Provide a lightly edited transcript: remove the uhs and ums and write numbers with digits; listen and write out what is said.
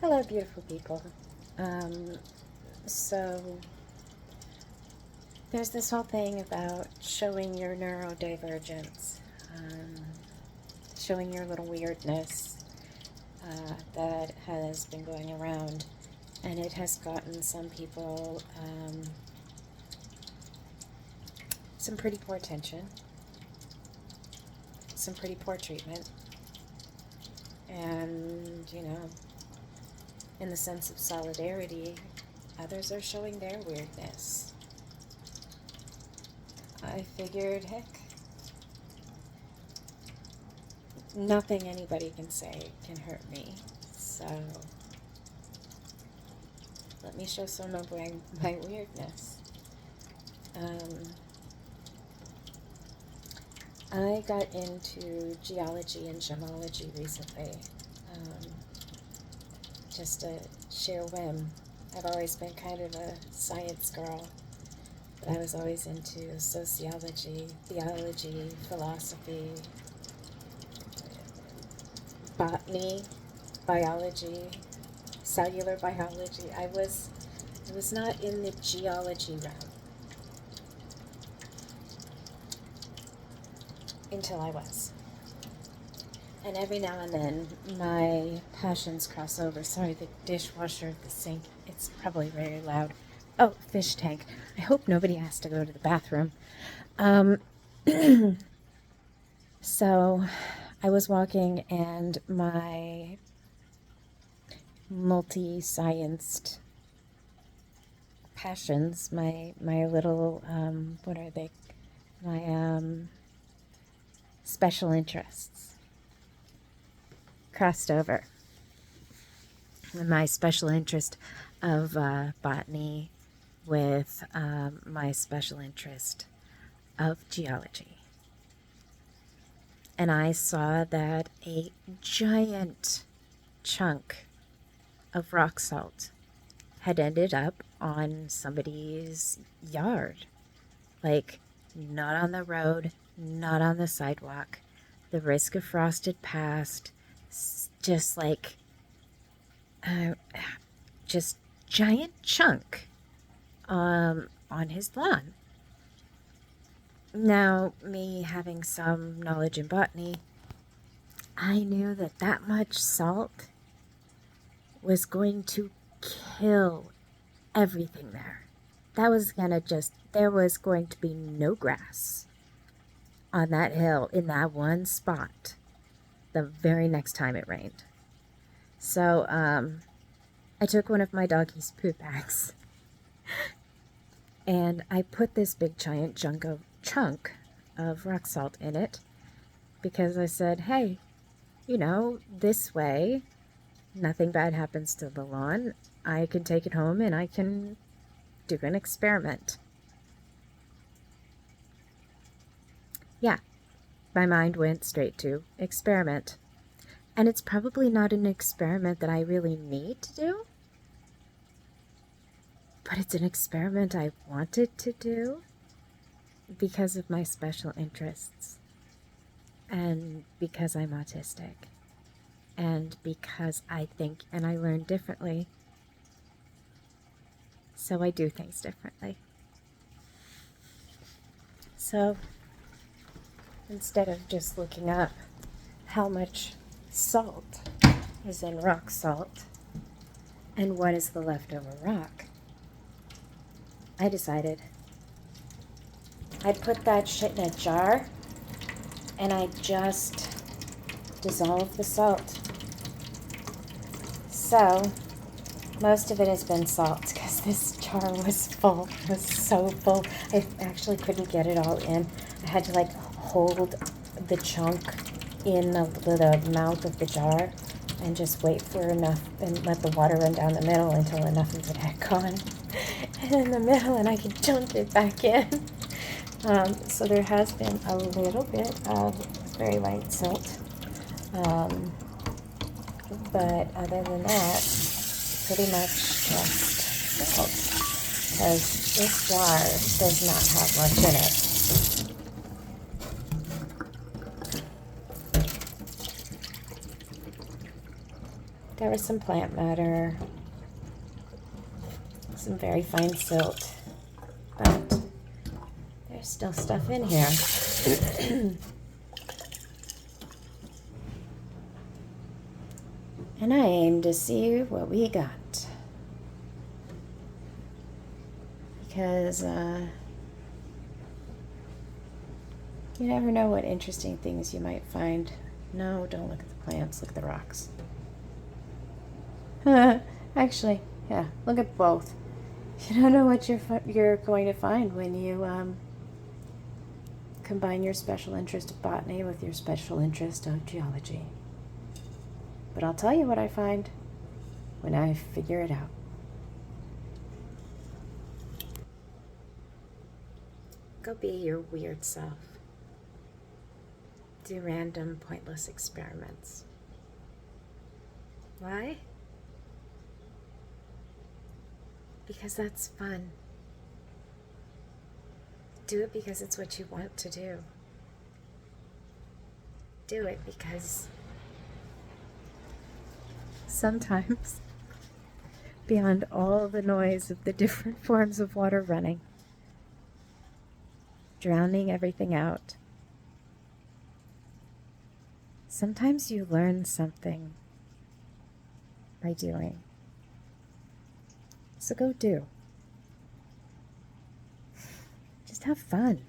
Hello, beautiful people. So there's this whole thing about showing your neurodivergence, um, showing your little weirdness that has been going around, and it has gotten some people some pretty poor attention, some pretty poor treatment, and in the sense of solidarity, others are showing their weirdness. I figured, heck, nothing anybody can say can hurt me, so let me show some of my weirdness. I got into geology and gemology recently, just a sheer whim. I've always been kind of a science girl, but I was always into sociology, theology, philosophy, botany, biology, cellular biology. I was not in the geology realm until I was. And every now and then my passions cross over. Sorry, the dishwasher, the sink, it's probably very loud. Oh, fish tank. I hope nobody has to go to the bathroom. So I was walking and my multi-scienced passions, my little, what are they? My special interests crossed over. My special interest of botany with my special interest of geology. And I saw that a giant chunk of rock salt had ended up on somebody's yard. Like, not on the road, not on the sidewalk. The risk of frost had passed. Just like, just giant chunk on his lawn. Now, me having some knowledge in botany, I knew that that much salt was going to kill everything there. That was gonna there was going to be no grass on that hill in that one spot the very next time it rained. So, I took one of my doggy's poop bags and I put this big giant chunk of rock salt in it because I said, hey, this way nothing bad happens to the lawn. I can take it home and I can do an experiment. Yeah, my mind went straight to experiment. And it's probably not an experiment that I really need to do, but it's an experiment I wanted to do because of my special interests and because I'm autistic and because I think and I learn differently. So I do things differently. So instead of just looking up how much salt is in rock salt and what is the leftover rock, I decided I'd put that shit in a jar and I just dissolve the salt. So most of it has been salt because this jar was full. It was so full. I actually couldn't get it all in. I had to hold the chunk in the mouth of the jar and just wait for enough and let the water run down the middle until enough of it had gone. And in the middle, and I could dump it back in. So there has been a little bit of very light salt. But other than that, pretty much just salt. Because this jar does not have much in it. There was some plant matter, some very fine silt, but there's still stuff in here. And I aim to see what we got. Because you never know what interesting things you might find. No, don't look at the plants, look at the rocks. Actually, yeah, look at both. You don't know what you're going to find when you combine your special interest of botany with your special interest of geology. But I'll tell you what I find when I figure it out. Go be your weird self. Do random, pointless experiments. Why? Because that's fun. Do it because it's what you want to do. Do it because sometimes, beyond all the noise of the different forms of water running, drowning everything out, sometimes you learn something by doing. So go do. Just have fun.